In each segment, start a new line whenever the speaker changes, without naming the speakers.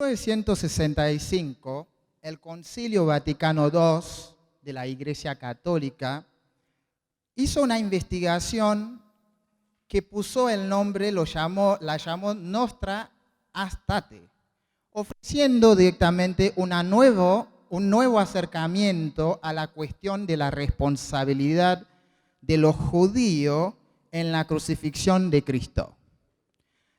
1965, el Concilio Vaticano II de la Iglesia Católica hizo una investigación que puso el nombre, la llamó Nostra Aetate, ofreciendo directamente un nuevo acercamiento a la cuestión de la responsabilidad de los judíos en la crucifixión de Cristo.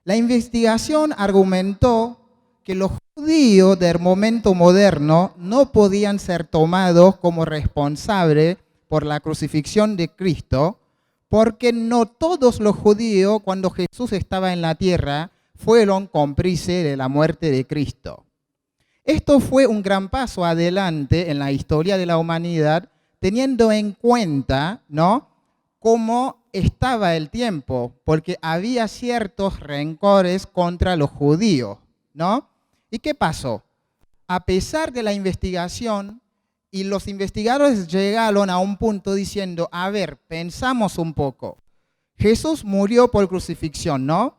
La investigación argumentó que los judíos del momento moderno no podían ser tomados como responsables por la crucifixión de Cristo, porque no todos los judíos, cuando Jesús estaba en la tierra, fueron cómplices de la muerte de Cristo. Esto fue un gran paso adelante en la historia de la humanidad, teniendo en cuenta, ¿no?, cómo estaba el tiempo, porque había ciertos rencores contra los judíos, ¿no? ¿Y qué pasó? A pesar de la investigación, y los investigadores llegaron a un punto diciendo, a ver, pensamos un poco, Jesús murió por crucifixión, ¿no?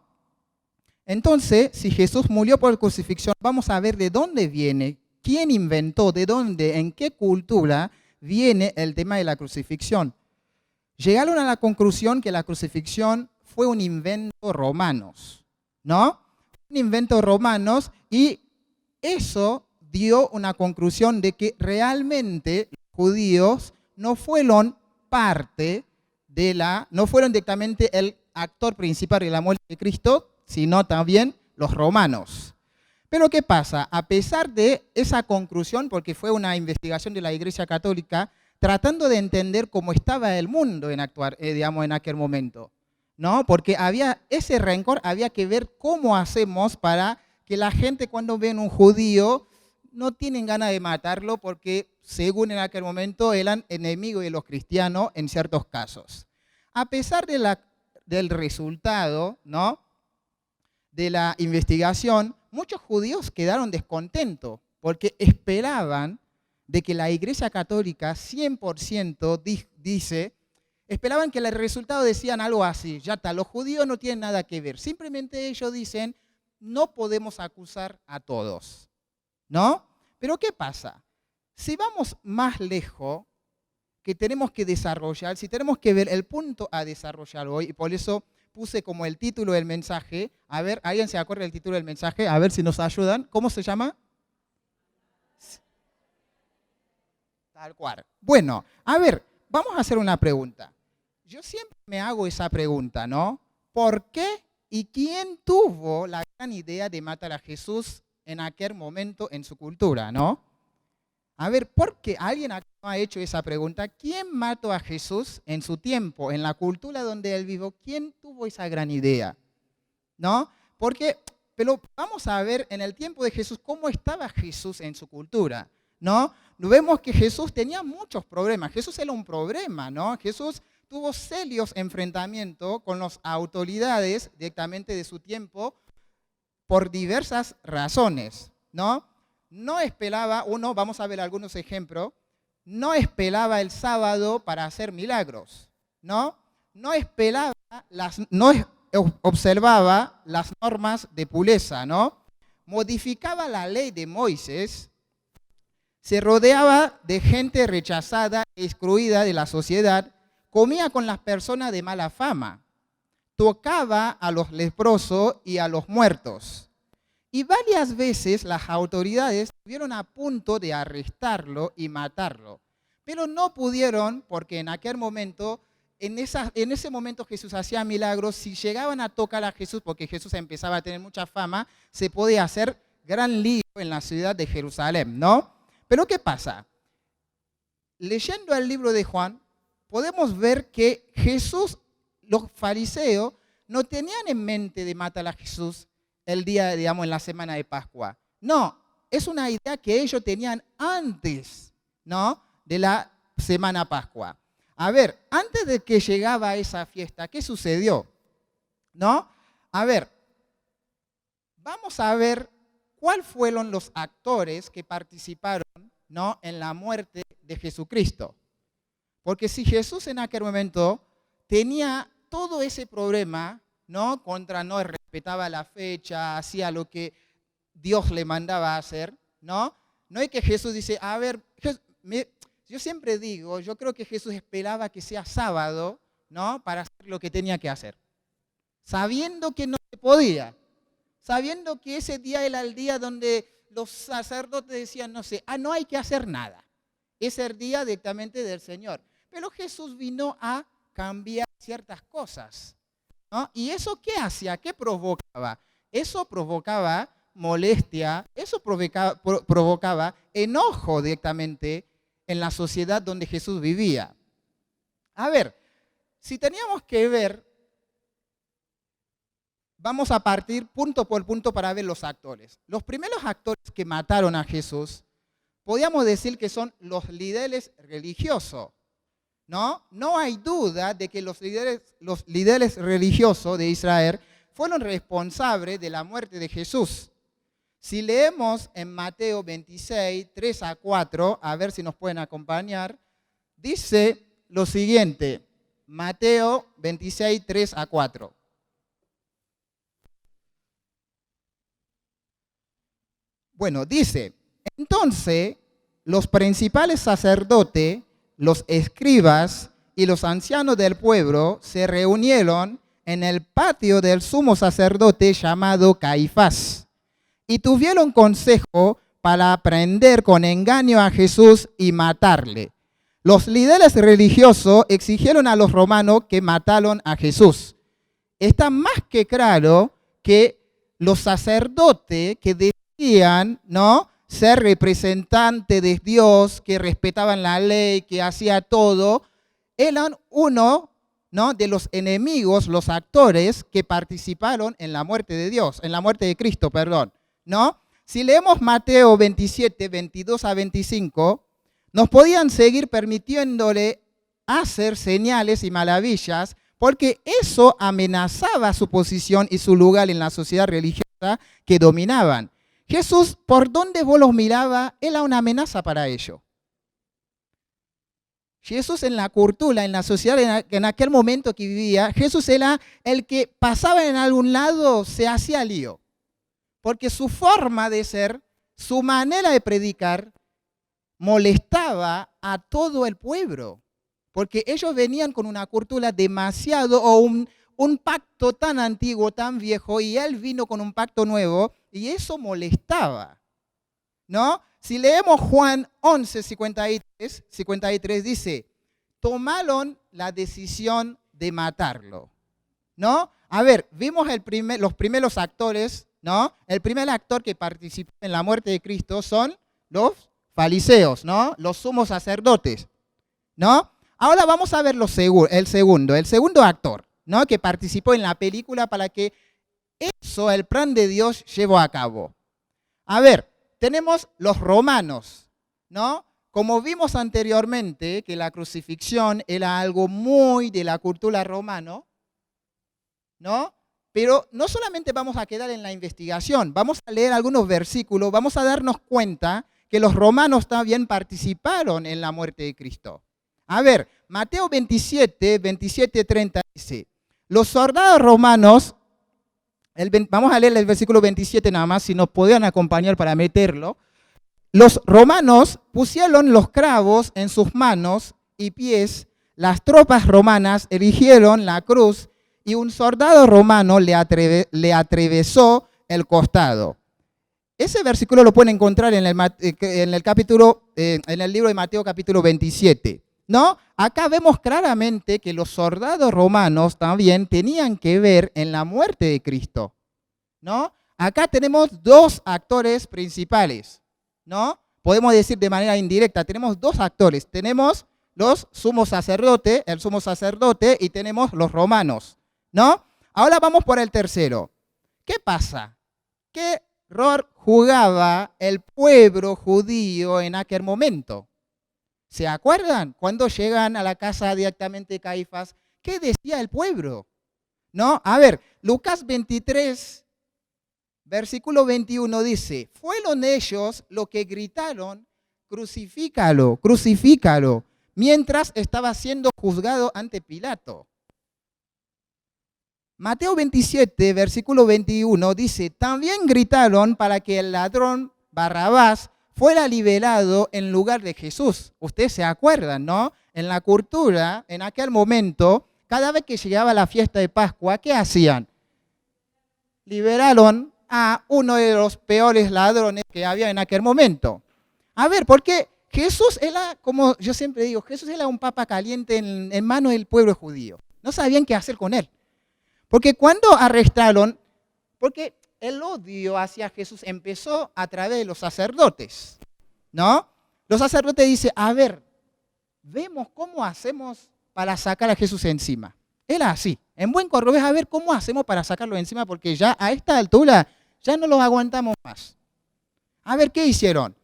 Entonces, si Jesús murió por crucifixión, vamos a ver de dónde viene, quién inventó, de dónde, en qué cultura viene el tema de la crucifixión. Llegaron a la conclusión que la crucifixión fue un invento romanos, ¿no? Un invento romanos, y eso dio una conclusión de que realmente los judíos no fueron no fueron directamente el actor principal de la muerte de Cristo, sino también los romanos. Pero ¿qué pasa? A pesar de esa conclusión, porque fue una investigación de la Iglesia Católica, tratando de entender cómo estaba el mundo en aquel momento, ¿no? Porque había ese rencor, había que ver cómo hacemos para que la gente, cuando ven un judío, no tienen ganas de matarlo, porque según en aquel momento eran enemigos de los cristianos en ciertos casos. A pesar del resultado, ¿no?, de la investigación, muchos judíos quedaron descontentos porque esperaban de que la Iglesia Católica 100% esperaban que el resultado decían algo así, ya está, los judíos no tienen nada que ver, simplemente ellos dicen, no podemos acusar a todos, ¿no? Pero ¿qué pasa? Si vamos más lejos, que tenemos que desarrollar, si tenemos que ver el punto a desarrollar hoy, y por eso puse como el título del mensaje, a ver, ¿alguien se acuerda del título del mensaje? A ver si nos ayudan, ¿cómo se llama? Tal cual. Bueno, a ver, vamos a hacer una pregunta. Yo siempre me hago esa pregunta, ¿no? ¿Por qué y quién tuvo la gran idea de matar a Jesús en aquel momento en su cultura, ¿no? A ver, ¿por qué alguien ha hecho esa pregunta? ¿Quién mató a Jesús en su tiempo, en la cultura donde él vivió? ¿Quién tuvo esa gran idea? ¿No? Pero vamos a ver en el tiempo de Jesús cómo estaba Jesús en su cultura, ¿no? Vemos que Jesús tenía muchos problemas. Jesús era un problema, ¿no? Jesús tuvo serios enfrentamientos con las autoridades directamente de su tiempo por diversas razones, ¿no? No esperaba, vamos a ver algunos ejemplos, no esperaba el sábado para hacer milagros, ¿no? No observaba las normas de pureza, ¿no? Modificaba la ley de Moisés, se rodeaba de gente rechazada, excluida de la sociedad, comía con las personas de mala fama, tocaba a los leprosos y a los muertos. Y varias veces las autoridades estuvieron a punto de arrestarlo y matarlo, pero no pudieron porque en aquel momento, en ese momento Jesús hacía milagros. Si llegaban a tocar a Jesús, porque Jesús empezaba a tener mucha fama, se podía hacer gran lío en la ciudad de Jerusalén, ¿no? Pero ¿qué pasa? Leyendo el libro de Juan, podemos ver que Jesús, los fariseos, no tenían en mente de matar a Jesús el día, en la semana de Pascua. No, es una idea que ellos tenían antes, ¿no?, de la semana Pascua. A ver, antes de que llegaba esa fiesta, ¿qué sucedió? ¿No? A ver, vamos a ver cuáles fueron los actores que participaron, ¿no?, en la muerte de Jesucristo. Porque si Jesús en aquel momento tenía todo ese problema, ¿no?, no respetaba la fecha, hacía lo que Dios le mandaba a hacer, ¿no? No es que Jesús dice, a ver, yo siempre digo, yo creo que Jesús esperaba que sea sábado, ¿no? Para hacer lo que tenía que hacer. Sabiendo que no se podía. Sabiendo que ese día era el día donde los sacerdotes decían, no sé, no hay que hacer nada. Es el día directamente del Señor. Pero Jesús vino a cambiar ciertas cosas, ¿no? ¿Y eso qué hacía? ¿Qué provocaba? Eso provocaba molestia, eso provocaba enojo directamente en la sociedad donde Jesús vivía. A ver, si teníamos que ver, vamos a partir punto por punto para ver los actores. Los primeros actores que mataron a Jesús, podríamos decir que son los líderes religiosos, ¿no? No hay duda de que los líderes religiosos de Israel fueron responsables de la muerte de Jesús. Si leemos en Mateo 26, 3 a 4, a ver si nos pueden acompañar, dice lo siguiente, Mateo 26, 3 a 4. Bueno, dice, entonces los principales sacerdotes, los escribas y los ancianos del pueblo se reunieron en el patio del sumo sacerdote llamado Caifás y tuvieron consejo para prender con engaño a Jesús y matarle. Los líderes religiosos exigieron a los romanos que mataran a Jesús. Está más que claro que los sacerdotes que decían, ¿no?, ser representantes de Dios, que respetaban la ley, que hacía todo, eran uno, ¿no?, de los enemigos, los actores que participaron en la muerte de Dios, en la muerte de Cristo, perdón, ¿no? Si leemos Mateo 27, 22 a 25, nos podían seguir permitiéndole hacer señales y maravillas, porque eso amenazaba su posición y su lugar en la sociedad religiosa que dominaban. Jesús, por donde vos los miraba, era una amenaza para ellos. Jesús en la cultura, en la sociedad en aquel momento que vivía, Jesús era el que pasaba en algún lado, se hacía lío. Porque su forma de ser, su manera de predicar, molestaba a todo el pueblo. Porque ellos venían con una cultura demasiado, o un pacto tan antiguo, tan viejo, y él vino con un pacto nuevo, y eso molestaba, ¿no? Si leemos Juan 11, 53 dice, tomaron la decisión de matarlo, ¿no? A ver, vimos los primeros actores, ¿no? El primer actor que participó en la muerte de Cristo son los fariseos, ¿no? Los sumos sacerdotes, ¿no? Ahora vamos a ver el segundo actor, ¿no?, que participó en la película para que eso, el plan de Dios, llevó a cabo. A ver, tenemos los romanos, ¿no? Como vimos anteriormente, que la crucifixión era algo muy de la cultura romana, ¿no? Pero no solamente vamos a quedar en la investigación, vamos a leer algunos versículos, vamos a darnos cuenta que los romanos también participaron en la muerte de Cristo. A ver, Mateo 27, 30 dice, los soldados romanos, vamos a leer el versículo 27 nada más, si nos podían acompañar para meterlo. Los romanos pusieron los clavos en sus manos y pies, las tropas romanas erigieron la cruz y un soldado romano le atravesó el costado. Ese versículo lo pueden encontrar en el libro de Mateo capítulo 27. ¿No? Acá vemos claramente que los soldados romanos también tenían que ver en la muerte de Cristo, ¿no? Acá tenemos dos actores principales, ¿no? Podemos decir de manera indirecta, tenemos dos actores. Tenemos los sumos sacerdotes, el sumo sacerdote, y tenemos los romanos, ¿no? Ahora vamos por el tercero. ¿Qué pasa? ¿Qué rol jugaba el pueblo judío en aquel momento? ¿Se acuerdan? Cuando llegan a la casa directamente de Caifás, ¿qué decía el pueblo? ¿No? A ver, Lucas 23, versículo 21 dice, fueron ellos los que gritaron, crucifícalo, Mateo 27, versículo 21 dice, también gritaron para que el ladrón Barrabás fuera liberado en lugar de Jesús. Ustedes se acuerdan, ¿no? En la cultura, en aquel momento, cada vez que llegaba la fiesta de Pascua, ¿qué hacían? Liberaron a uno de los peores ladrones que había en aquel momento. A ver, porque Jesús era, como yo siempre digo, Jesús era un papa caliente en manos del pueblo judío. No sabían qué hacer con él. Porque cuando arrestaron, porque el odio hacia Jesús empezó a través de los sacerdotes, ¿no? Los sacerdotes dicen, a ver, vemos cómo hacemos para sacar a Jesús encima. Era así, en buen cordobés, a ver cómo hacemos para sacarlo encima, porque ya a esta altura ya no los aguantamos más. A ver, ¿qué hicieron?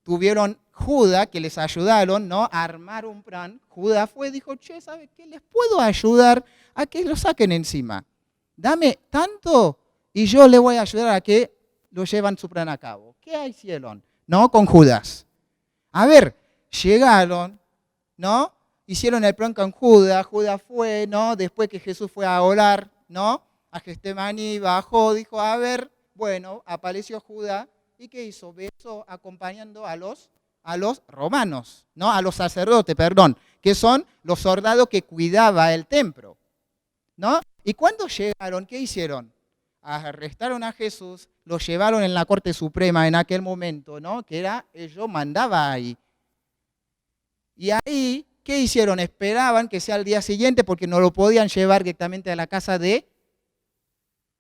Tuvieron Judas, que les ayudaron, ¿no? A armar un plan. Judas fue y dijo, che, ¿sabe qué? Les puedo ayudar a que lo saquen encima. Dame tanto y yo le voy a ayudar a que lo llevan su plan a cabo. ¿Qué hicieron? ¿No? Con Judas. A ver, llegaron, ¿no? Hicieron el plan con Judas. Judas fue, ¿no? Después que Jesús fue a orar, ¿no? A Getsemaní, bajó, dijo, a ver, bueno, apareció Judas. ¿Y qué hizo? Besó acompañando a los romanos, ¿no? A los sacerdotes, perdón, que son los soldados que cuidaban el templo, ¿no? Y cuando llegaron, ¿qué hicieron? Arrestaron a Jesús, lo llevaron en la Corte Suprema en aquel momento, ¿no? Que era, ellos mandaban ahí. Y ahí, ¿qué hicieron? Esperaban que sea el día siguiente porque no lo podían llevar directamente a la casa de...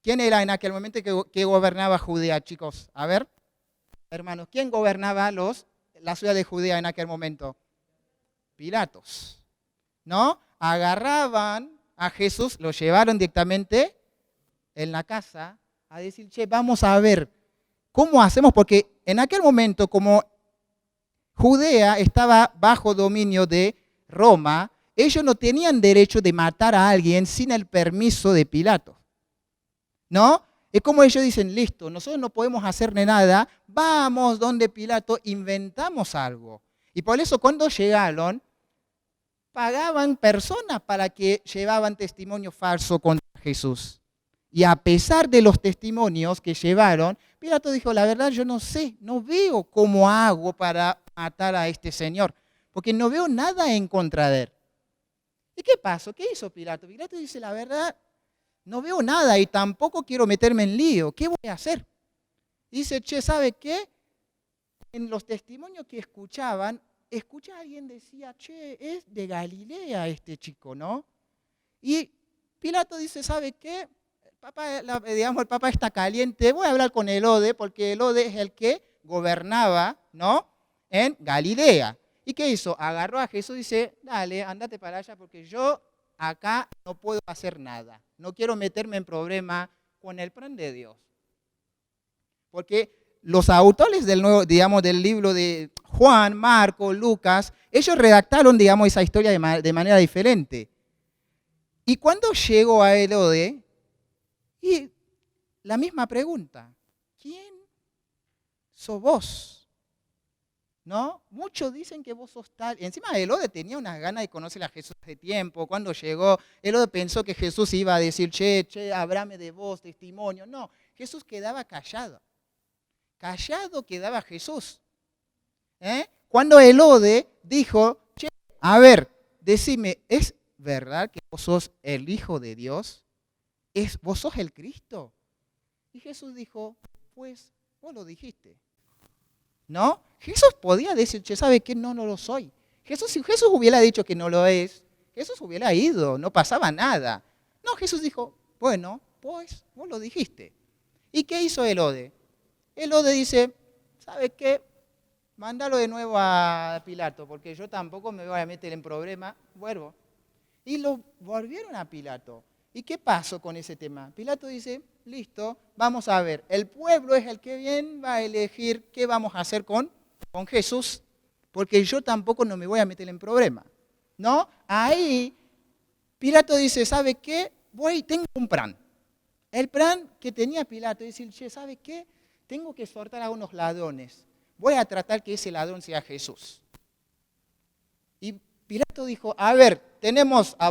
¿Quién era en aquel momento que gobernaba Judea, chicos? A ver, hermanos, ¿quién gobernaba la ciudad de Judea en aquel momento? Pilatos, ¿no? Agarraban a Jesús, lo llevaron directamente en la casa a decir, che, vamos a ver cómo hacemos, porque en aquel momento, como Judea estaba bajo dominio de Roma, ellos no tenían derecho de matar a alguien sin el permiso de Pilato, ¿no? Es como ellos dicen, listo, nosotros no podemos hacerle nada, vamos donde Pilato, inventamos algo. Y por eso cuando llegaron, pagaban personas para que llevaban testimonio falso contra Jesús. Y a pesar de los testimonios que llevaron, Pilato dijo, la verdad yo no sé, no veo cómo hago para matar a este señor, porque no veo nada en contra de él. ¿Y qué pasó? ¿Qué hizo Pilato? Pilato dice, la verdad, no veo nada y tampoco quiero meterme en lío, ¿qué voy a hacer? Dice, che, ¿sabe qué? En los testimonios que escuchaban, a alguien decía, che, es de Galilea este chico, ¿no? Y Pilato dice, ¿sabe qué? El Papa está caliente, voy a hablar con Herodes, porque Herodes es el que gobernaba, ¿no? En Galilea. ¿Y qué hizo? Agarró a Jesús y dice, dale, andate para allá, porque yo acá no puedo hacer nada. No quiero meterme en problema con el plan de Dios. Porque los autores del libro de Juan, Marcos, Lucas, ellos redactaron, esa historia de manera diferente. Y cuando llegó a Herodes, y la misma pregunta, ¿quién sos vos? ¿No? Muchos dicen que vos sos tal. Encima Herodes tenía unas ganas de conocer a Jesús hace tiempo. Cuando llegó, Herodes pensó que Jesús iba a decir, che, háblame de vos, testimonio. No, Jesús quedaba callado. Callado quedaba Jesús. Cuando Herodes dijo, che, a ver, decime, ¿es verdad que vos sos el Hijo de Dios? ¿Vos sos el Cristo? Y Jesús dijo, pues vos lo dijiste. ¿No? Jesús podía decir, che, ¿sabe qué? No lo soy. Si Jesús hubiera dicho que no lo es, Jesús hubiera ido, no pasaba nada. No, Jesús dijo, bueno, pues vos lo dijiste. ¿Y qué hizo Herodes? Herodes dice, ¿sabe qué? Mándalo de nuevo a Pilato, porque yo tampoco me voy a meter en problema. Vuelvo. Y lo volvieron a Pilato. ¿Y qué pasó con ese tema? Pilato dice, listo, vamos a ver. El pueblo es el que bien va a elegir qué vamos a hacer con Jesús, porque yo tampoco no me voy a meter en problema. ¿No? Ahí Pilato dice, ¿sabe qué? Tengo un plan. El plan que tenía Pilato es decir, che, ¿sabe qué? Tengo que soltar a unos ladrones. Voy a tratar que ese ladrón sea Jesús. Y Pilato dijo, a ver, tenemos a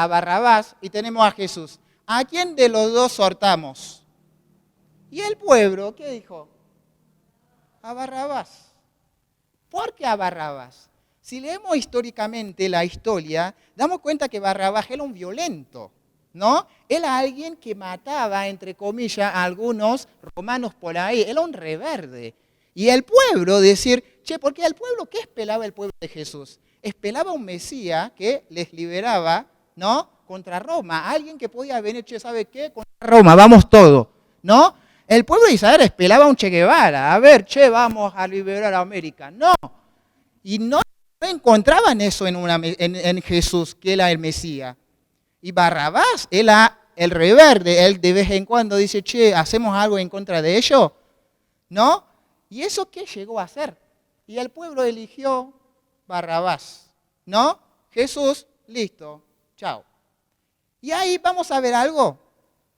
Barrabás y tenemos a Jesús. ¿a quién de los dos soltamos? Y el pueblo, ¿qué dijo? A Barrabás. ¿Por qué a Barrabás? Si leemos históricamente la historia, damos cuenta que Barrabás era un violento, ¿no? Era alguien que mataba, entre comillas, a algunos romanos por ahí. Era un rebelde. Y el pueblo decir, porque el pueblo, ¿qué esperaba el pueblo de Jesús? Esperaba un Mesías que les liberaba, ¿no? Contra Roma. Alguien que podía venir, ¿sabe qué? Contra Roma, vamos todos, ¿no? El pueblo de Israel esperaba un Che Guevara. A ver, vamos a liberar a América. No. Y no encontraban eso en Jesús, que era el Mesías. Y Barrabás era el rebelde. Él de vez en cuando dice, ¿hacemos algo en contra de ellos? ¿No? ¿Y eso qué llegó a hacer? Y el pueblo eligió Barrabás. ¿No? Jesús, listo, chao. Y ahí vamos a ver algo.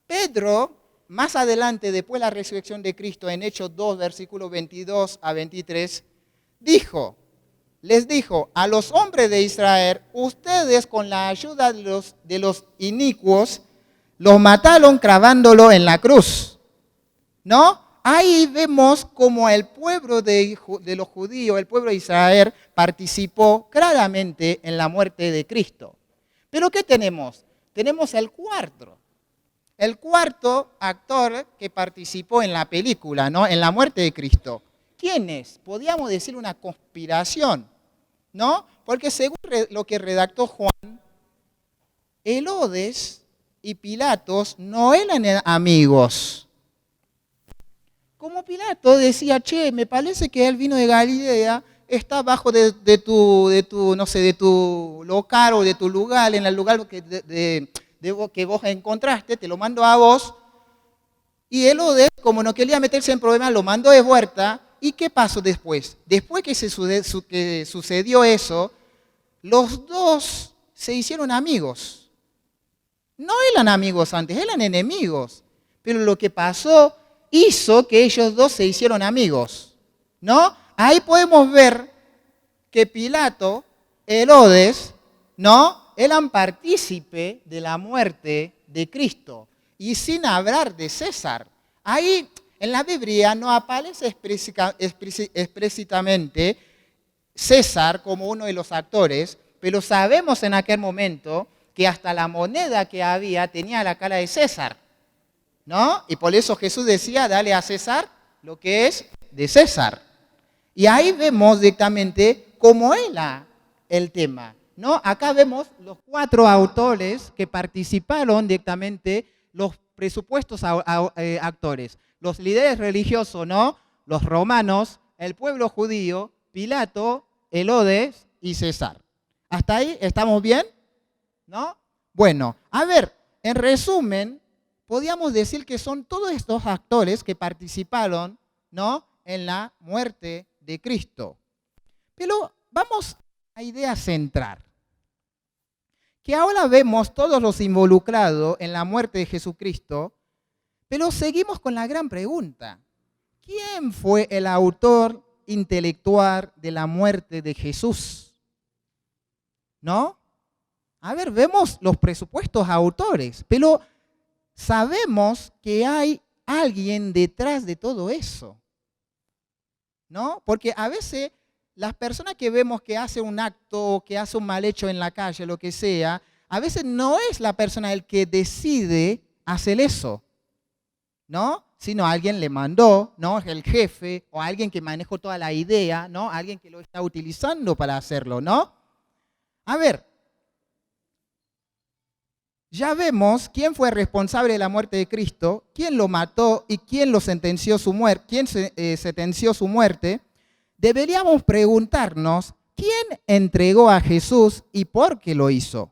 Pedro, más adelante, después de la resurrección de Cristo, en Hechos 2, versículos 22 a 23, les dijo a los hombres de Israel, ustedes con la ayuda de los inicuos, los mataron clavándolo en la cruz. ¿No? Ahí vemos como el pueblo de los judíos, el pueblo de Israel, participó claramente en la muerte de Cristo. Pero ¿qué tenemos? Tenemos el cuarto actor que participó en la película, ¿no? En la muerte de Cristo. ¿Quién es? Podríamos decir una conspiración, ¿no? Porque según lo que redactó Juan, Herodes y Pilatos no eran amigos. Como Pilato decía, me parece que él vino de Galilea, está abajo de tu local o de tu lugar, en el lugar que vos encontraste, te lo mando a vos. Y Herodes, como no quería meterse en problemas, lo mandó de vuelta. ¿Y qué pasó después? Después que sucedió eso, los dos se hicieron amigos. No eran amigos antes, eran enemigos. Pero lo que pasó hizo que ellos dos se hicieron amigos, ¿no? Ahí podemos ver que Pilato, Herodes, ¿no? Eran partícipe de la muerte de Cristo. Y sin hablar de César. Ahí en la Biblia no aparece explícitamente César como uno de los actores, pero sabemos en aquel momento que hasta la moneda que había tenía la cara de César, ¿no? Y por eso Jesús decía, dale a César lo que es de César. Y ahí vemos directamente cómo era el tema, ¿no? Acá vemos los 4 autores que participaron directamente, los presupuestos actores. Los líderes religiosos, ¿no? Los romanos, el pueblo judío, Pilato, Herodes y César. ¿Hasta ahí estamos bien? ¿No? Bueno, a ver, en resumen, podríamos decir que son todos estos actores que participaron, ¿no? En la muerte de Cristo. Pero vamos a la idea central. Que ahora vemos todos los involucrados en la muerte de Jesucristo, pero seguimos con la gran pregunta. ¿Quién fue el autor intelectual de la muerte de Jesús? ¿No? A ver, vemos los presupuestos autores, pero sabemos que hay alguien detrás de todo eso, ¿no? Porque a veces las personas que vemos que hace un acto, que hace un mal hecho en la calle, lo que sea, a veces no es la persona el que decide hacer eso, ¿no? Sino alguien le mandó, ¿no? El jefe o alguien que manejó toda la idea, ¿no? Alguien que lo está utilizando para hacerlo, ¿no? A ver, ya vemos quién fue responsable de la muerte de Cristo, quién lo mató y quién lo sentenció quién sentenció su muerte. Deberíamos preguntarnos quién entregó a Jesús y por qué lo hizo.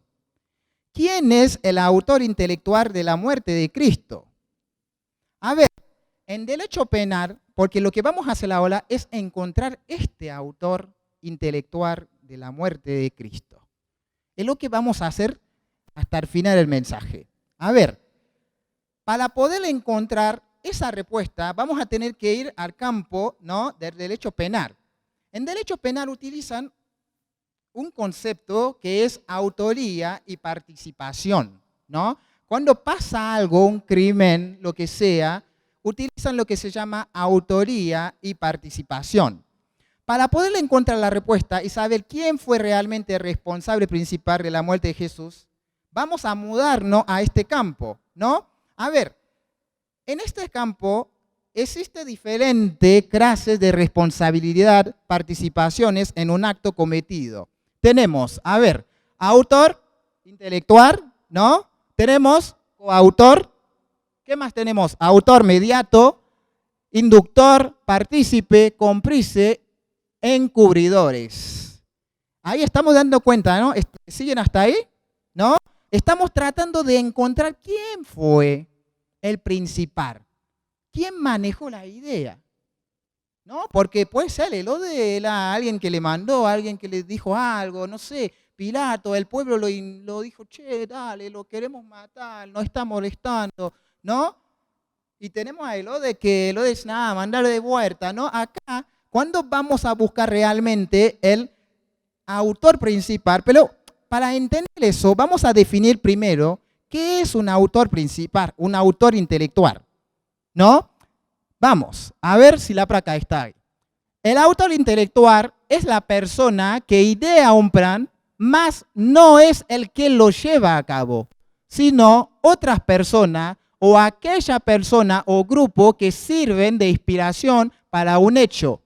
¿Quién es el autor intelectual de la muerte de Cristo? A ver, en derecho penal, porque lo que vamos a hacer ahora es encontrar este autor intelectual de la muerte de Cristo. Es lo que vamos a hacer hasta el final del mensaje. A ver, para poder encontrar esa respuesta, vamos a tener que ir al campo, ¿no? Del derecho penal. En derecho penal utilizan un concepto que es autoría y participación, ¿no? Cuando pasa algo, un crimen, lo que sea, utilizan lo que se llama autoría y participación. Para poder encontrar la respuesta y saber quién fue realmente el responsable principal de la muerte de Jesús, vamos a mudarnos a este campo, ¿no? A ver, en este campo existen diferentes clases de responsabilidad, participaciones en un acto cometido. Tenemos, a ver, autor intelectual, ¿no? Tenemos coautor. ¿Qué más tenemos? Autor mediato, inductor, partícipe, cómplice, encubridores. Ahí estamos dando cuenta, ¿no? ¿Siguen hasta ahí? ¿No? Estamos tratando de encontrar quién fue el principal. ¿Quién manejó la idea? ¿No? Porque puede ser el de alguien que le mandó, alguien que le dijo algo, no sé, Pilato, el pueblo lo dijo, che, dale, lo queremos matar, no está molestando, ¿no? Y tenemos a Herodes que Herodes, nada, mandarlo de vuelta, ¿no? Acá, ¿cuándo vamos a buscar realmente el autor principal? Pero para entender eso, vamos a definir primero qué es un autor principal, un autor intelectual, ¿no? Vamos, a ver si la placa está ahí. El autor intelectual es la persona que idea un plan, mas no es el que lo lleva a cabo, sino otras personas o aquella persona o grupo que sirven de inspiración para un hecho.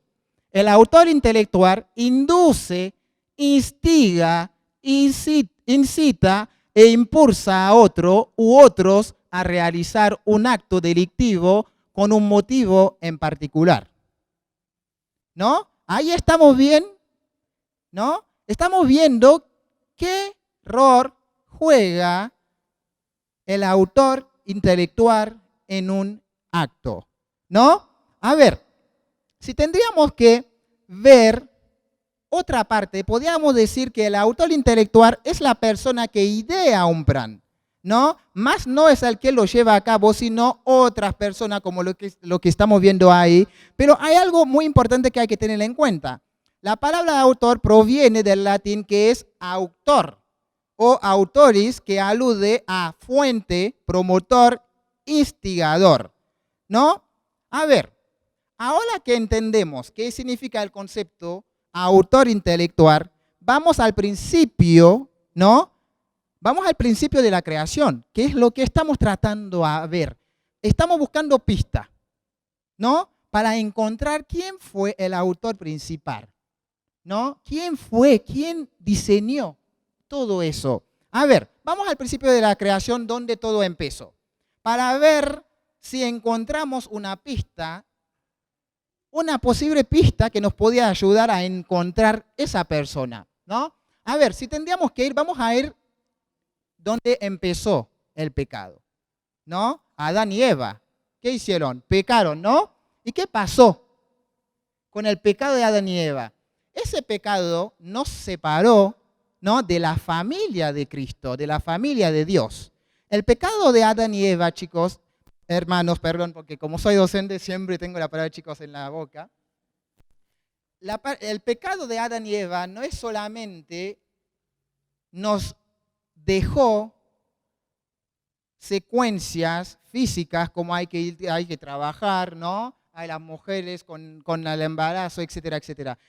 El autor intelectual induce, instiga, incita e impulsa a otro u otros a realizar un acto delictivo con un motivo en particular. ¿No? Ahí estamos bien, ¿no? Estamos viendo qué rol juega el autor intelectual en un acto, ¿no? A ver, si tendríamos que ver otra parte, podríamos decir que el autor intelectual es la persona que idea un plan, ¿no? Más no es el que lo lleva a cabo, sino otras personas como lo que estamos viendo ahí. Pero hay algo muy importante que hay que tener en cuenta. La palabra autor proviene del latín que es autor o autoris, que alude a fuente, promotor, instigador, ¿no? A ver, ahora que entendemos qué significa el concepto autor intelectual, vamos al principio, ¿no? Vamos al principio de la creación, que es lo que estamos tratando a ver. Estamos buscando pistas, ¿no? Para encontrar quién fue el autor principal, ¿no? ¿Quién fue? ¿Quién diseñó todo eso? A ver, vamos al principio de la creación donde todo empezó. Para ver si encontramos una pista, una posible pista que nos podía ayudar a encontrar esa persona, ¿no? A ver, si tendríamos que ir, vamos a ir donde empezó el pecado, ¿no? Adán y Eva, ¿qué hicieron? Pecaron, ¿no? ¿Y qué pasó con el pecado de Adán y Eva? Ese pecado nos separó, ¿no? De la familia de Cristo, de la familia de Dios. El pecado de Adán y Eva, chicos, hermanos, perdón, porque como soy docente siempre tengo la palabra chicos en la boca. El pecado de Adán y Eva no es solamente nos dejó secuencias físicas como hay que trabajar, ¿no? Hay las mujeres con el embarazo, etcétera, etcétera.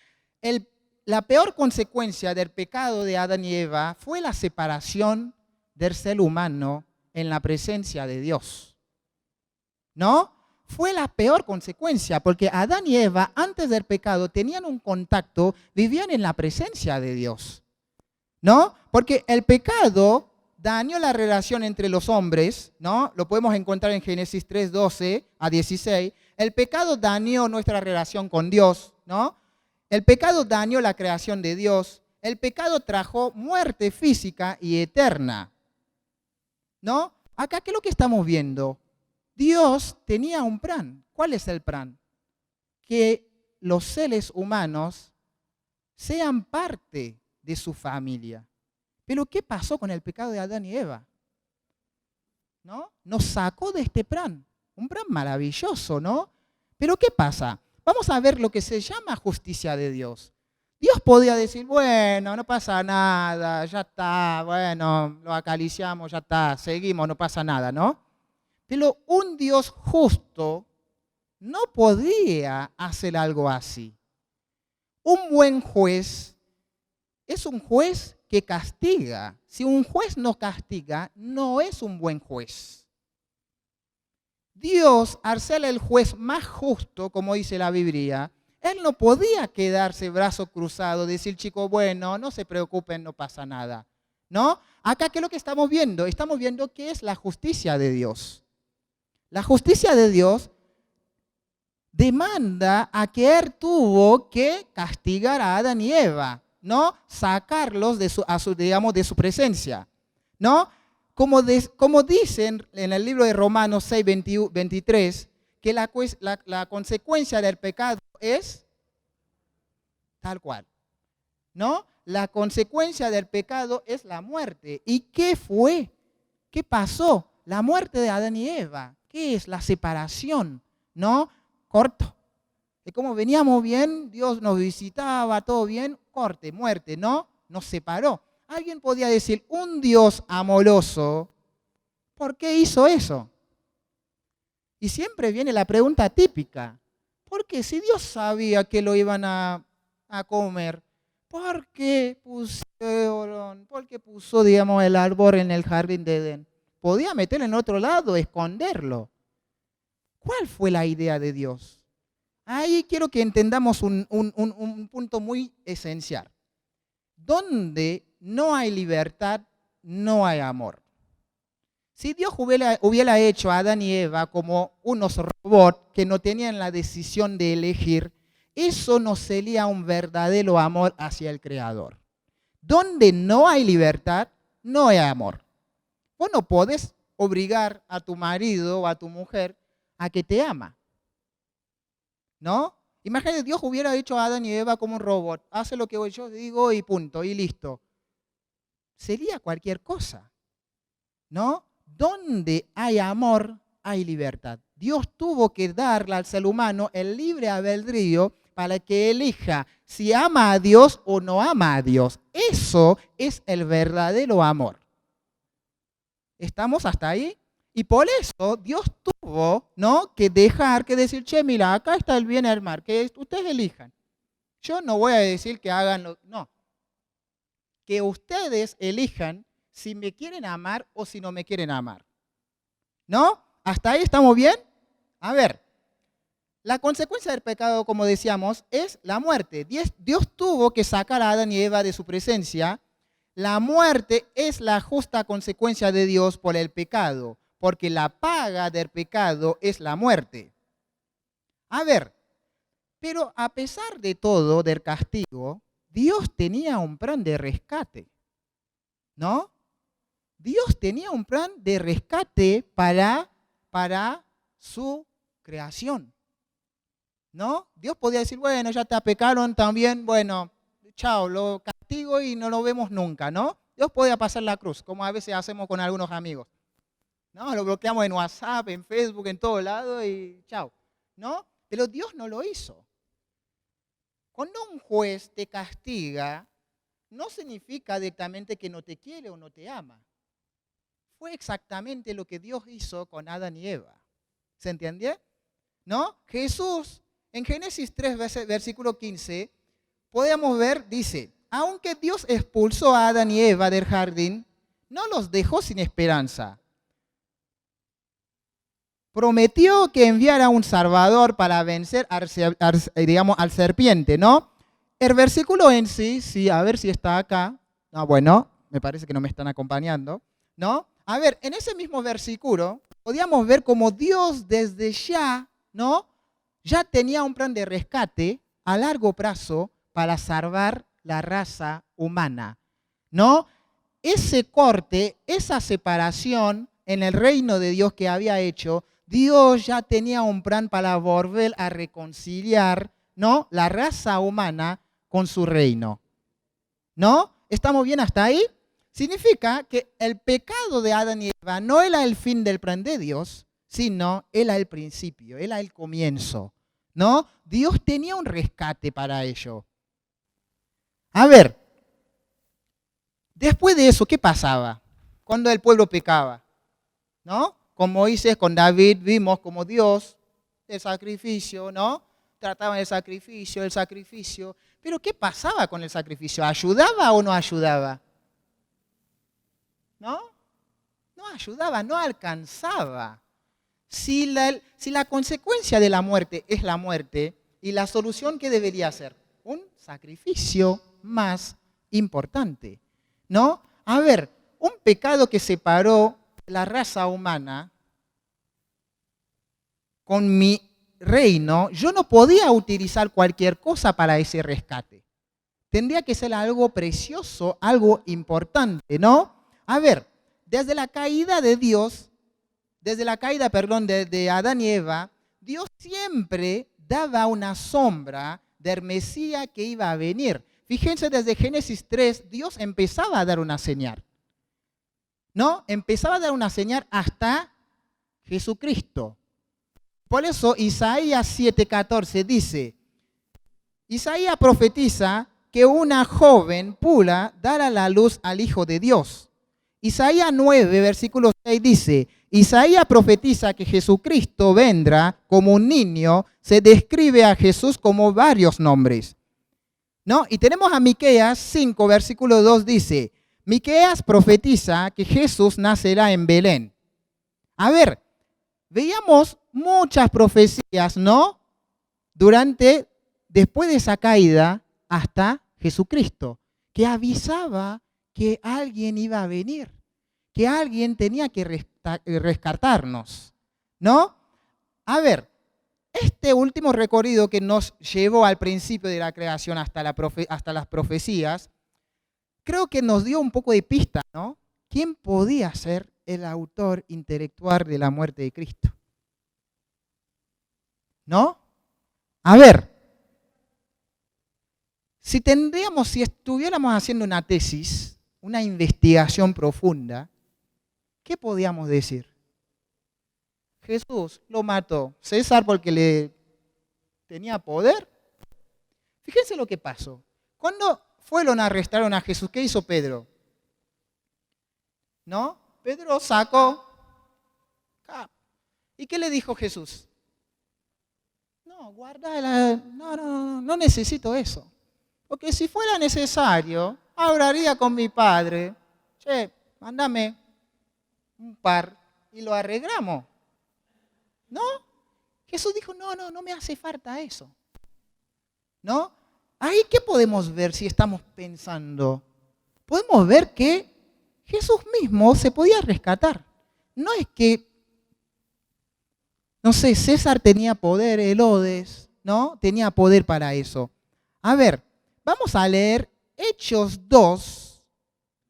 La peor consecuencia del pecado de Adán y Eva fue la separación del ser humano en la presencia de Dios, ¿no? Fue la peor consecuencia, porque Adán y Eva, antes del pecado, tenían un contacto, vivían en la presencia de Dios, ¿no? Porque el pecado dañó la relación entre los hombres, ¿no? Lo podemos encontrar en Génesis 3, 12 a 16. El pecado dañó nuestra relación con Dios, ¿no? El pecado dañó la creación de Dios. El pecado trajo muerte física y eterna, ¿no? Acá, ¿qué es lo que estamos viendo? Dios tenía un plan. ¿Cuál es el plan? Que los seres humanos sean parte de su familia. Pero ¿qué pasó con el pecado de Adán y Eva? ¿No? Nos sacó de este plan. Un plan maravilloso, ¿no? Pero ¿qué pasa? Vamos a ver lo que se llama justicia de Dios. Dios podía decir, bueno, no pasa nada, ya está, bueno, lo acariciamos, ya está, seguimos, no pasa nada, ¿no? Pero un Dios justo no podía hacer algo así. Un buen juez es un juez que castiga. Si un juez no castiga, no es un buen juez. Dios, al ser el juez más justo, como dice la Biblia, Él no podía quedarse brazo cruzado, decir, chicos, bueno, no se preocupen, no pasa nada. ¿No? Acá, ¿qué es lo que estamos viendo? Estamos viendo qué es la justicia de Dios. La justicia de Dios demanda a que Él tuvo que castigar a Adán y Eva, ¿no? Sacarlos de su presencia, ¿no? Como dicen en el libro de Romanos 6, 23, que la consecuencia del pecado es tal cual, ¿no? La consecuencia del pecado es la muerte. ¿Y qué fue? ¿Qué pasó? La muerte de Adán y Eva. ¿Qué es? La separación, ¿no? Corto. Y como veníamos bien, Dios nos visitaba, todo bien, corte, muerte, ¿no? Nos separó. Alguien podía decir, un Dios amoroso, ¿por qué hizo eso? Y siempre viene la pregunta típica, ¿por qué si Dios sabía que lo iban a comer, ¿por qué puso, digamos, el árbol en el jardín de Edén? Podía meterlo en otro lado, esconderlo. ¿Cuál fue la idea de Dios? Ahí quiero que entendamos un punto muy esencial. Donde no hay libertad, no hay amor. Si Dios hubiera hecho a Adán y Eva como unos robots que no tenían la decisión de elegir, eso no sería un verdadero amor hacia el Creador. Donde no hay libertad, no hay amor. Vos no podés obligar a tu marido o a tu mujer a que te ama, ¿no? Imagínate, Dios hubiera hecho a Adán y Eva como un robot. Hace lo que yo digo y punto, y listo. Sería cualquier cosa, ¿no? Donde hay amor, hay libertad. Dios tuvo que darle al ser humano el libre albedrío para que elija si ama a Dios o no ama a Dios. Eso es el verdadero amor. ¿Estamos hasta ahí? Y por eso Dios tuvo, ¿no?, que decir, che, mira, acá está el bien y el mal, que ustedes elijan. Yo no voy a decir que hagan no. Que ustedes elijan si me quieren amar o si no me quieren amar. ¿No? ¿Hasta ahí estamos bien? A ver, la consecuencia del pecado, como decíamos, es la muerte. Dios tuvo que sacar a Adán y Eva de su presencia. La muerte es la justa consecuencia de Dios por el pecado, porque la paga del pecado es la muerte. A ver, pero a pesar de todo, del castigo, Dios tenía un plan de rescate, ¿no? Dios tenía un plan de rescate para su creación, ¿no? Dios podía decir, bueno, ya te pecaron también, bueno, chao, lo castigo y no lo vemos nunca, ¿no? Dios podía pasar la cruz, como a veces hacemos con algunos amigos. ¿No? Lo bloqueamos en WhatsApp, en Facebook, en todo lado y chao, ¿no? Pero Dios no lo hizo. Cuando un juez te castiga, no significa directamente que no te quiere o no te ama. Fue exactamente lo que Dios hizo con Adán y Eva. ¿Se entiende? ¿No? Jesús, en Génesis 3, versículo 15, podemos ver, dice, aunque Dios expulsó a Adán y Eva del jardín, no los dejó sin esperanza. Prometió que enviara un salvador para vencer al serpiente, ¿no? El versículo en sí, a ver si está acá. Ah, bueno, me parece que no me están acompañando, ¿no? A ver, en ese mismo versículo podíamos ver cómo Dios desde ya, ¿no?, ya tenía un plan de rescate a largo plazo para salvar la raza humana, ¿no? Ese corte, esa separación en el reino de Dios que había hecho, Dios ya tenía un plan para volver a reconciliar, ¿no?, la raza humana con su reino, ¿no? ¿Estamos bien hasta ahí? Significa que el pecado de Adán y Eva no era el fin del plan de Dios, sino era el principio, era el comienzo, ¿no? Dios tenía un rescate para ello. A ver, después de eso, ¿qué pasaba? Cuando el pueblo pecaba, ¿no? Con Moisés, con David, vimos como Dios, el sacrificio, ¿no? Trataban el sacrificio. Pero ¿qué pasaba con el sacrificio? ¿Ayudaba o no ayudaba? ¿No? No ayudaba, no alcanzaba. Si la consecuencia de la muerte es la muerte, ¿y la solución qué debería ser? Un sacrificio más importante, ¿no? A ver, un pecado que separó la raza humana con mi reino, yo no podía utilizar cualquier cosa para ese rescate. Tendría que ser algo precioso, algo importante, ¿no? A ver, desde la caída de Dios, de Adán y Eva, Dios siempre daba una sombra del Mesías que iba a venir. Fíjense, desde Génesis 3, Dios empezaba a dar una señal, ¿no? Empezaba a dar una señal hasta Jesucristo. Por eso Isaías 7:14 dice, Isaías profetiza que una joven pura dará la luz al Hijo de Dios. Isaías 9, versículo 6 dice, Isaías profetiza que Jesucristo vendrá como un niño, se describe a Jesús como varios nombres, ¿no? Y tenemos a Miqueas 5, versículo 2 dice, Miqueas profetiza que Jesús nacerá en Belén. A ver, veíamos muchas profecías, ¿no? Después de esa caída hasta Jesucristo, que avisaba que alguien iba a venir, que alguien tenía que rescatarnos, ¿no? A ver, este último recorrido que nos llevó al principio de la creación hasta las profecías, creo que nos dio un poco de pista, ¿no? ¿Quién podía ser el autor intelectual de la muerte de Cristo? ¿No? A ver, si estuviéramos haciendo una tesis, una investigación profunda, ¿qué podíamos decir? Jesús lo mató César porque le tenía poder. Fíjense lo que pasó. Cuando arrestaron a Jesús, ¿qué hizo Pedro? ¿No? Pedro sacó. ¿Y qué le dijo Jesús? No, no necesito eso. Porque si fuera necesario, hablaría con mi padre. Che, mándame un par y lo arreglamos. ¿No? Jesús dijo, no me hace falta eso. ¿No? Ahí, ¿qué podemos ver si estamos pensando? Podemos ver que Jesús mismo se podía rescatar. No es que, no sé, César tenía poder, Herodes, ¿no? Tenía poder para eso. A ver, vamos a leer Hechos 2,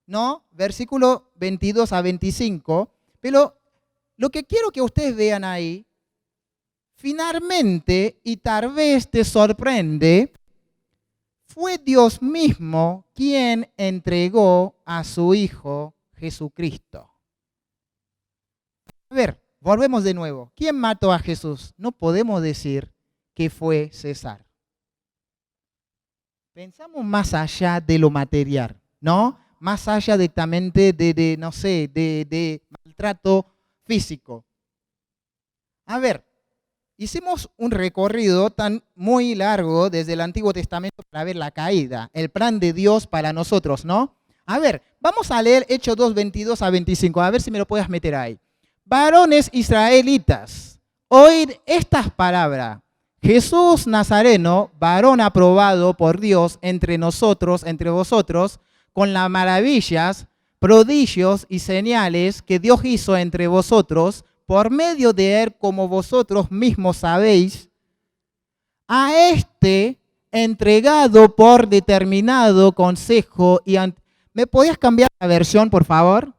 ¿no? Versículo 22 a 25. Pero lo que quiero que ustedes vean ahí, finalmente, y tal vez te sorprende, fue Dios mismo quien entregó a su Hijo Jesucristo. A ver, volvemos de nuevo. ¿Quién mató a Jesús? No podemos decir que fue César. Pensamos más allá de lo material, ¿no? Más allá directamente de maltrato físico. A ver, hicimos un recorrido muy largo desde el Antiguo Testamento para ver la caída, el plan de Dios para nosotros, ¿no? A ver, vamos a leer Hechos 2, 22 a 25, a ver si me lo puedes meter ahí. Varones israelitas, oíd estas palabras. Jesús Nazareno, varón aprobado por Dios entre nosotros, entre vosotros, con las maravillas, prodigios y señales que Dios hizo entre vosotros, por medio de él, como vosotros mismos sabéis, a este entregado por determinado consejo y ¿me podías cambiar la versión, por favor?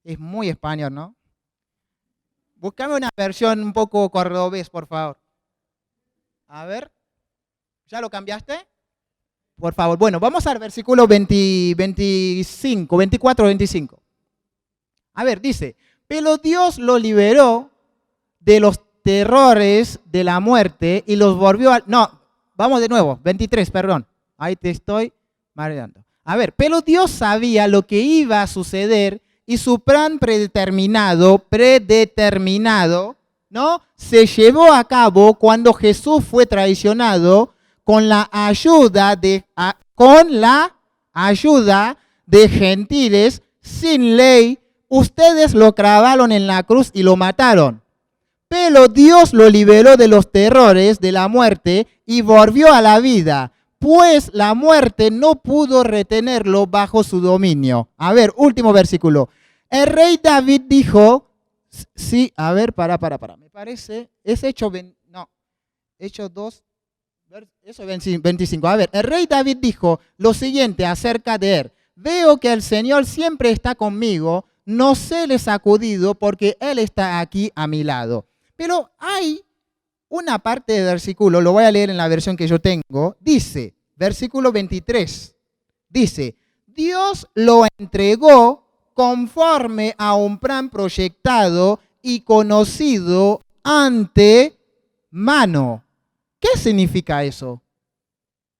Es muy español, ¿no? Búscame una versión un poco cordobés, por favor. A ver, ¿ya lo cambiaste? Por favor. Bueno, vamos al versículo 24, 25. A ver, dice, pero Dios lo liberó de los terrores de la muerte y los volvió a... No, vamos de nuevo, 23, perdón. ahí te estoy mareando. A ver, pero Dios sabía lo que iba a suceder y su plan predeterminado, ¿no? Se llevó a cabo cuando Jesús fue traicionado con la ayuda de gentiles sin ley. Ustedes lo clavaron en la cruz y lo mataron. Pero Dios lo liberó de los terrores de la muerte y volvió a la vida, pues la muerte no pudo retenerlo bajo su dominio. A ver, último versículo. El rey David dijo, sí, a ver, me parece, es Hechos 2, eso 25. A ver, el rey David dijo lo siguiente acerca de él. Veo que el Señor siempre está conmigo, no se le sacudido porque Él está aquí a mi lado. Pero hay una parte del versículo, lo voy a leer en la versión que yo tengo, dice, versículo 23, dice, Dios lo entregó conforme a un plan proyectado y conocido antemano. ¿Qué significa eso?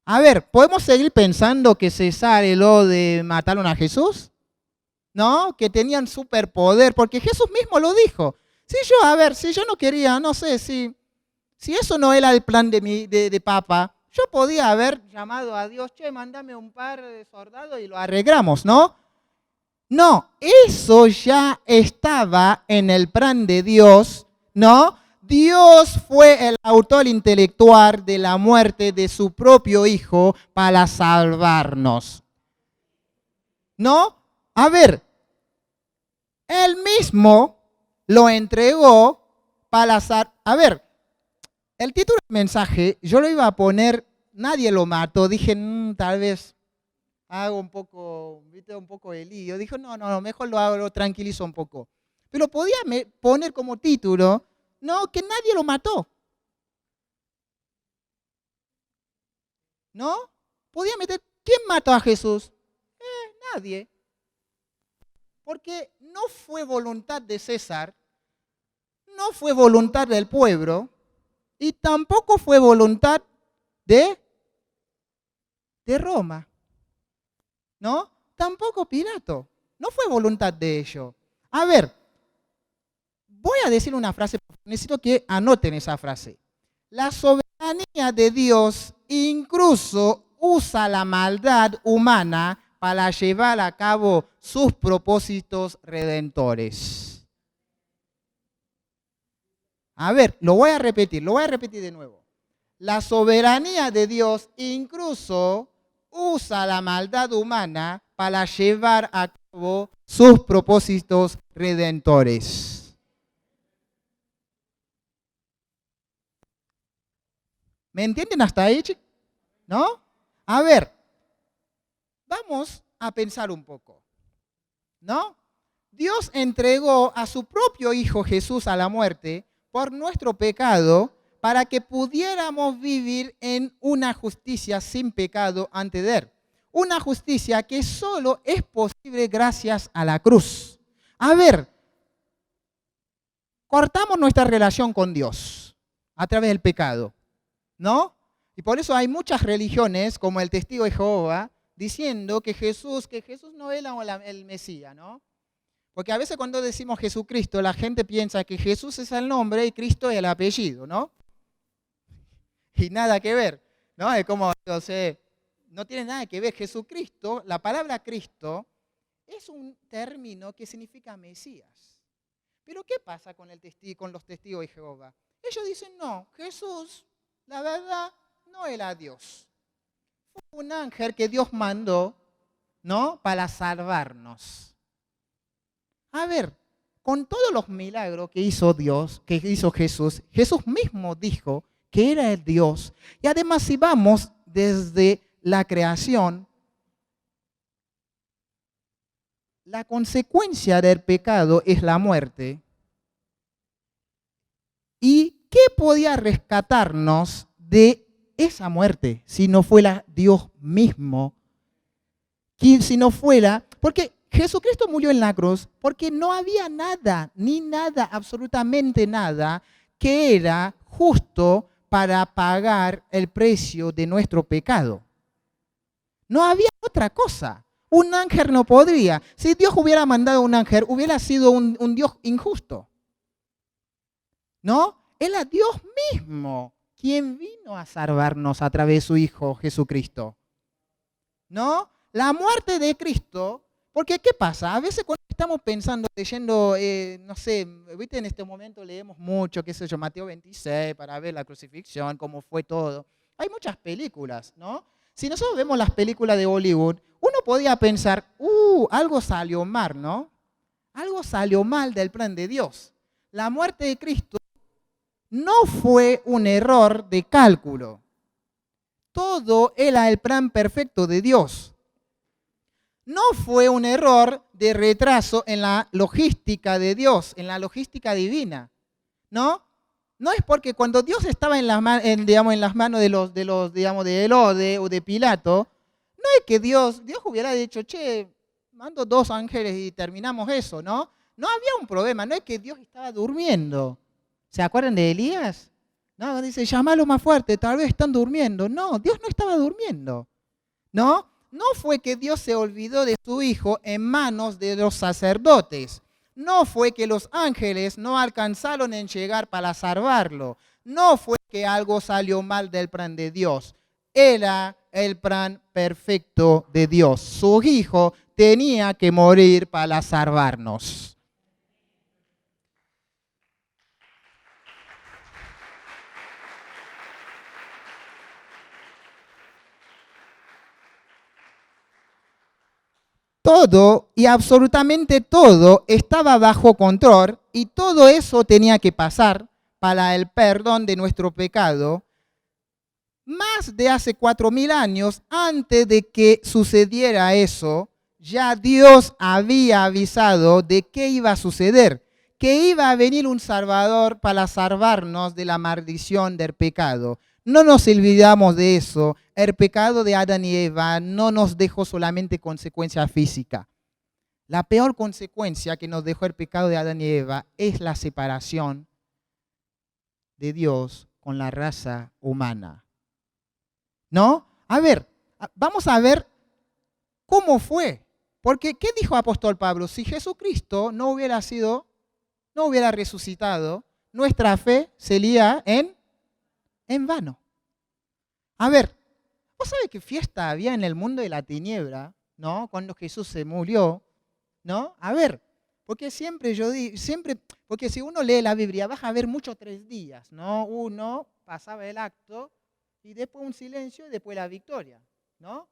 A ver, ¿podemos seguir pensando que César lo de mataron a Jesús? ¿No? Que tenían superpoder, porque Jesús mismo lo dijo. Si yo no quería, no sé, si eso no era el plan de Papa, yo podía haber llamado a Dios, che, mándame un par de soldados y lo arreglamos, ¿no? No, eso ya estaba en el plan de Dios, ¿no? Dios fue el autor intelectual de la muerte de su propio Hijo para salvarnos. ¿No? A ver, Él mismo lo entregó para salvar. A ver, el título del mensaje yo lo iba a poner, nadie lo mató, dije, tal vez hago un poco de lío. Dijo, no, mejor lo tranquilizo un poco. Pero podía poner como título, no, que nadie lo mató. ¿No? Podía meter, ¿quién mató a Jesús? Nadie. Porque no fue voluntad de César, no fue voluntad del pueblo y tampoco fue voluntad de Roma. ¿No? Tampoco Pilato. No fue voluntad de ellos. A ver, voy a decir una frase, necesito que anoten esa frase. La soberanía de Dios incluso usa la maldad humana para llevar a cabo sus propósitos redentores. A ver, lo voy a repetir de nuevo. La soberanía de Dios incluso usa la maldad humana para llevar a cabo sus propósitos redentores. ¿Me entienden hasta ahí, chicos? ¿No? A ver, vamos a pensar un poco, ¿no? Dios entregó a su propio Hijo Jesús a la muerte por nuestro pecado para que pudiéramos vivir en una justicia sin pecado ante Él. Una justicia que solo es posible gracias a la cruz. A ver, cortamos nuestra relación con Dios a través del pecado, ¿no? Y por eso hay muchas religiones, como el Testigo de Jehová, diciendo que Jesús no era el Mesías, ¿no? Porque a veces cuando decimos Jesucristo, la gente piensa que Jesús es el nombre y Cristo es el apellido, ¿no? Y nada que ver, ¿no? Es como, no tiene nada que ver. Jesucristo, la palabra Cristo, es un término que significa Mesías. Pero ¿qué pasa con los testigos de Jehová? Ellos dicen, no, Jesús, la verdad, no era Dios. Fue un ángel que Dios mandó, ¿no? Para salvarnos. A ver, con todos los milagros que hizo Dios, que hizo Jesús, Jesús mismo dijo que era el Dios. Y además, si vamos desde la creación, la consecuencia del pecado es la muerte. ¿Y qué podía rescatarnos de esa muerte si no fuera Dios mismo? Si no fuera, porque Jesucristo murió en la cruz porque no había nada, ni nada, absolutamente nada, que era justo para pagar el precio de nuestro pecado. No había otra cosa. Un ángel no podría. Si Dios hubiera mandado un ángel, hubiera sido un Dios injusto. ¿No? Era Dios mismo quien vino a salvarnos a través de su Hijo Jesucristo. ¿No? La muerte de Cristo, porque ¿qué pasa? A veces cuando estamos pensando, leyendo, no sé, ¿viste? En este momento leemos mucho, qué sé yo, Mateo 26, para ver la crucifixión, cómo fue todo. Hay muchas películas, ¿no? Si nosotros vemos las películas de Hollywood, uno podía pensar, algo salió mal, ¿no? Algo salió mal del plan de Dios. La muerte de Cristo no fue un error de cálculo. Todo era el plan perfecto de Dios. No fue un error de retraso en la logística de Dios, en la logística divina. ¿No? No es porque cuando Dios estaba en las manos de Herodes o de Pilato, no es que Dios hubiera dicho, che, mando 2 ángeles y terminamos eso, ¿no? No había un problema, no es que Dios estaba durmiendo. ¿Se acuerdan de Elías? No, dice, llámalo más fuerte, tal vez están durmiendo. No, Dios no estaba durmiendo. ¿No? No fue que Dios se olvidó de su Hijo en manos de los sacerdotes. No fue que los ángeles no alcanzaron en llegar para salvarlo. No fue que algo salió mal del plan de Dios. Era el plan perfecto de Dios. Su Hijo tenía que morir para salvarnos. Todo y absolutamente todo estaba bajo control y todo eso tenía que pasar para el perdón de nuestro pecado. Más de hace 4000 años, antes de que sucediera eso, ya Dios había avisado de qué iba a suceder, que iba a venir un Salvador para salvarnos de la maldición del pecado. No nos olvidamos de eso. El pecado de Adán y Eva no nos dejó solamente consecuencia física. La peor consecuencia que nos dejó el pecado de Adán y Eva es la separación de Dios con la raza humana. ¿No? A ver, vamos a ver cómo fue. Porque, ¿qué dijo apóstol Pablo? Si Jesucristo no hubiera resucitado, nuestra fe sería en vano. A ver, ¿vos sabés qué fiesta había en el mundo de la tiniebla, ¿no? Cuando Jesús se murió, ¿no? A ver, porque porque si uno lee la Biblia, vas a ver muchos 3 días, ¿no? Uno pasaba el acto y después un silencio y después la victoria, ¿no?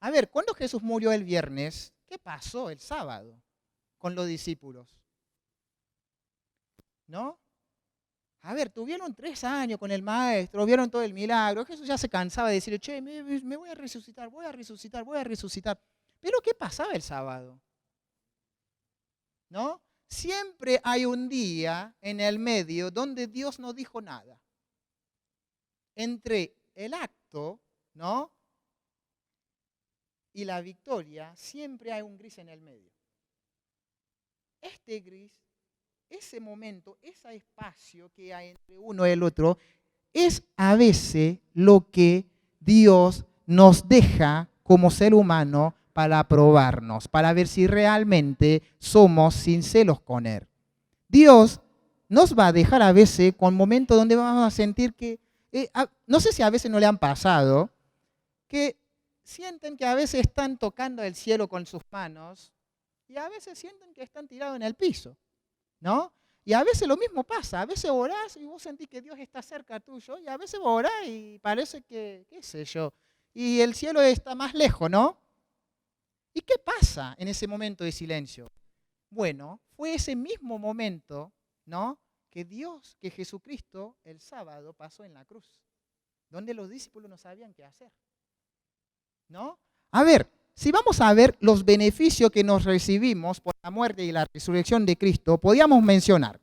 A ver, cuando Jesús murió el viernes, ¿qué pasó el sábado con los discípulos? ¿No? A ver, tuvieron 3 años con el maestro, vieron todo el milagro. Jesús ya se cansaba de decir, che, me voy a resucitar, voy a resucitar, voy a resucitar. Pero ¿qué pasaba el sábado? ¿No? Siempre hay un día en el medio donde Dios no dijo nada. Entre el acto, ¿no? Y la victoria, siempre hay un gris en el medio. Este gris, ese momento, ese espacio que hay entre uno y el otro, es a veces lo que Dios nos deja como ser humano para probarnos, para ver si realmente somos sinceros con Él. Dios nos va a dejar a veces con momentos donde vamos a sentir que, no sé si a veces no le han pasado, que sienten que a veces están tocando el cielo con sus manos y a veces sienten que están tirados en el piso, ¿no? Y a veces lo mismo pasa, a veces orás y vos sentís que Dios está cerca tuyo y a veces vos orás y parece que, qué sé yo, y el cielo está más lejos, ¿no? ¿Y qué pasa en ese momento de silencio? Bueno, fue ese mismo momento, ¿no? Que Jesucristo el sábado pasó en la cruz, donde los discípulos no sabían qué hacer, ¿no? A ver, si vamos a ver los beneficios que nos recibimos por la muerte y la resurrección de Cristo, podríamos mencionar.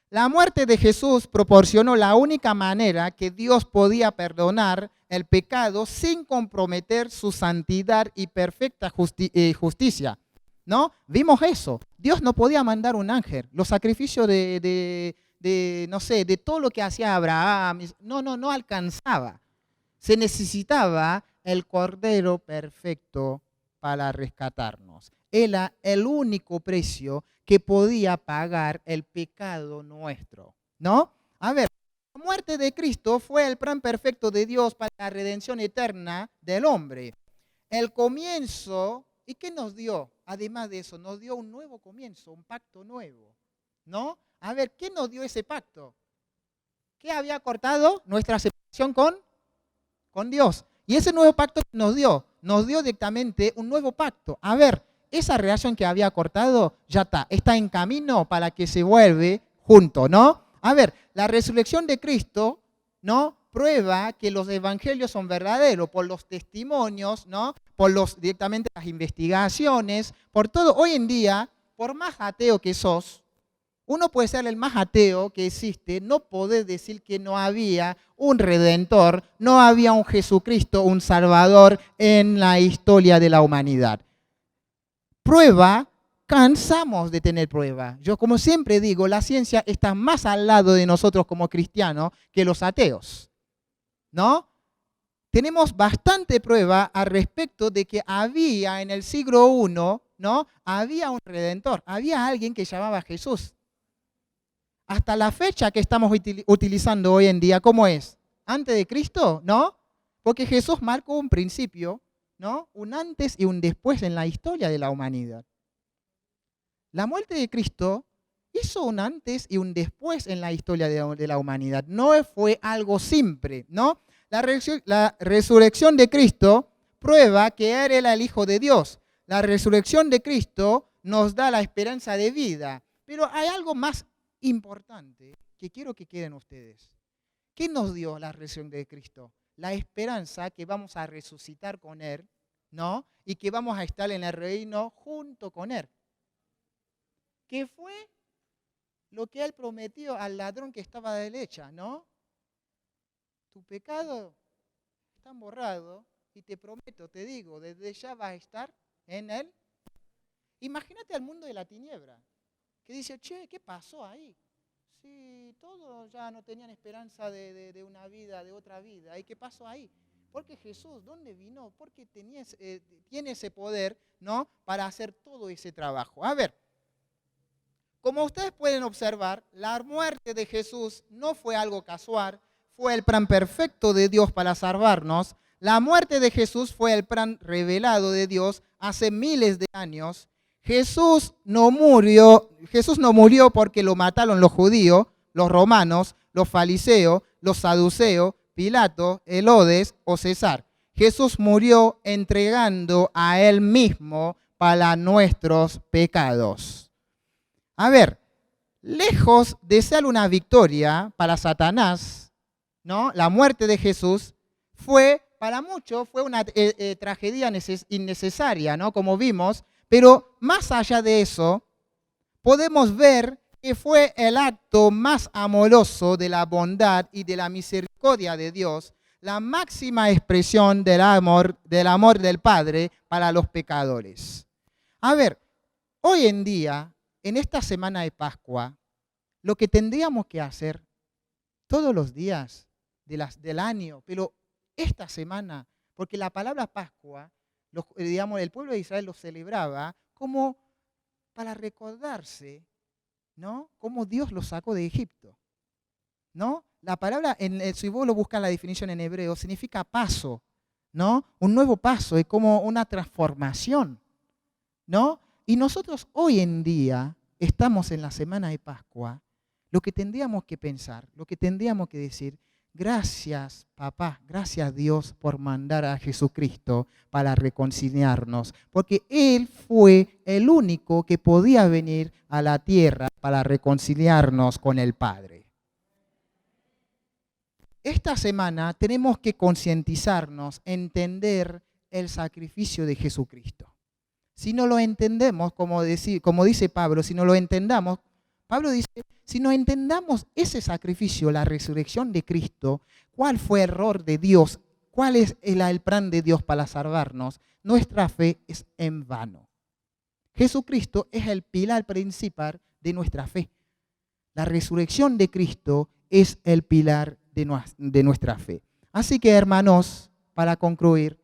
La muerte de Jesús proporcionó la única manera que Dios podía perdonar el pecado sin comprometer su santidad y perfecta justicia, ¿no? Vimos eso. Dios no podía mandar un ángel. Los sacrificios no sé, de todo lo que hacía Abraham, no alcanzaba. Se necesitaba el Cordero perfecto para rescatarnos. Era el único precio que podía pagar el pecado nuestro, ¿no? A ver, la muerte de Cristo fue el plan perfecto de Dios para la redención eterna del hombre. El comienzo, ¿y qué nos dio? Además de eso, nos dio un nuevo comienzo, un pacto nuevo, ¿no? A ver, ¿qué nos dio ese pacto? ¿Qué había cortado? Nuestra separación con Dios. Y ese nuevo pacto nos dio directamente un nuevo pacto. A ver, esa relación que había cortado ya está en camino para que se vuelva junto, ¿no? A ver, la resurrección de Cristo, ¿no? Prueba que los evangelios son verdaderos por los testimonios, ¿no? Por directamente las investigaciones, por todo. Hoy en día, por más ateo que sos, uno puede ser el más ateo que existe, no podés decir que no había un redentor, no había un Jesucristo, un Salvador en la historia de la humanidad. Prueba, cansamos de tener prueba. Yo como siempre digo, la ciencia está más al lado de nosotros como cristianos que los ateos, ¿no? Tenemos bastante prueba al respecto de que había en el siglo I, ¿no? Había un redentor, había alguien que llamaba Jesús. Hasta la fecha que estamos utilizando hoy en día, ¿cómo es? ¿Antes de Cristo? ¿No? Porque Jesús marcó un principio, ¿no? Un antes y un después en la historia de la humanidad. La muerte de Cristo hizo un antes y un después en la historia de la humanidad. No fue algo simple, ¿no? La resurrección de Cristo prueba que Él era el Hijo de Dios. La resurrección de Cristo nos da la esperanza de vida. Pero hay algo más importante que quiero que queden ustedes. ¿Qué nos dio la resurrección de Cristo? La esperanza que vamos a resucitar con Él, ¿no? Y que vamos a estar en el reino junto con Él. ¿Qué fue lo que Él prometió al ladrón que estaba de derecha, ¿no? Tu pecado está borrado y te prometo, te digo, desde ya vas a estar en Él. Imagínate al mundo de la tiniebla, que dice, che, ¿qué pasó ahí? Sí, todos ya no tenían esperanza de una vida, de otra vida. ¿Y qué pasó ahí? Porque Jesús, ¿dónde vino? Porque tiene ese poder, ¿no? Para hacer todo ese trabajo. A ver, como ustedes pueden observar, la muerte de Jesús no fue algo casual, fue el plan perfecto de Dios para salvarnos. La muerte de Jesús fue el plan revelado de Dios hace miles de años. Jesús no murió porque lo mataron los judíos, los romanos, los fariseos, los saduceos, Pilato, Herodes o César. Jesús murió entregando a Él mismo para nuestros pecados. A ver, lejos de ser una victoria para Satanás, ¿no? La muerte de Jesús para muchos, fue una tragedia innecesaria, ¿no? Como vimos. Pero más allá de eso, podemos ver que fue el acto más amoroso de la bondad y de la misericordia de Dios, la máxima expresión del amor del Padre para los pecadores. A ver, hoy en día, en esta semana de Pascua, lo que tendríamos que hacer todos los días del año, pero esta semana, porque la palabra Pascua, el pueblo de Israel lo celebraba como para recordarse, ¿no? Cómo Dios los sacó de Egipto, ¿no? La palabra, si vos lo buscas la definición en hebreo, significa paso, ¿no? Un nuevo paso, es como una transformación, ¿no? Y nosotros hoy en día estamos en la semana de Pascua. Lo que tendríamos que pensar, lo que tendríamos que decir, gracias, papá, gracias Dios por mandar a Jesucristo para reconciliarnos, porque Él fue el único que podía venir a la tierra para reconciliarnos con el Padre. Esta semana tenemos que concientizarnos, entender el sacrificio de Jesucristo. Si no lo entendemos, como dice Pablo, si no lo entendamos, Pablo dice, si no entendamos ese sacrificio, la resurrección de Cristo, cuál fue el error de Dios, cuál es el plan de Dios para salvarnos, nuestra fe es en vano. Jesucristo es el pilar principal de nuestra fe. La resurrección de Cristo es el pilar de nuestra fe. Así que, hermanos, para concluir,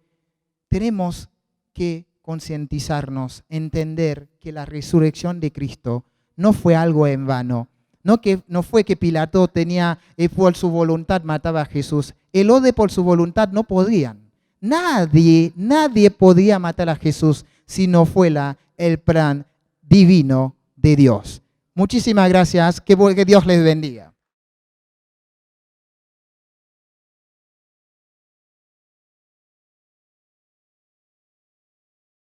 tenemos que concientizarnos, entender que la resurrección de Cristo no fue algo en vano. No fue que Pilato tenía, por su voluntad mataba a Jesús. Herodes por su voluntad no podían. Nadie podía matar a Jesús si no fuera el plan divino de Dios. Muchísimas gracias. Que Dios les bendiga.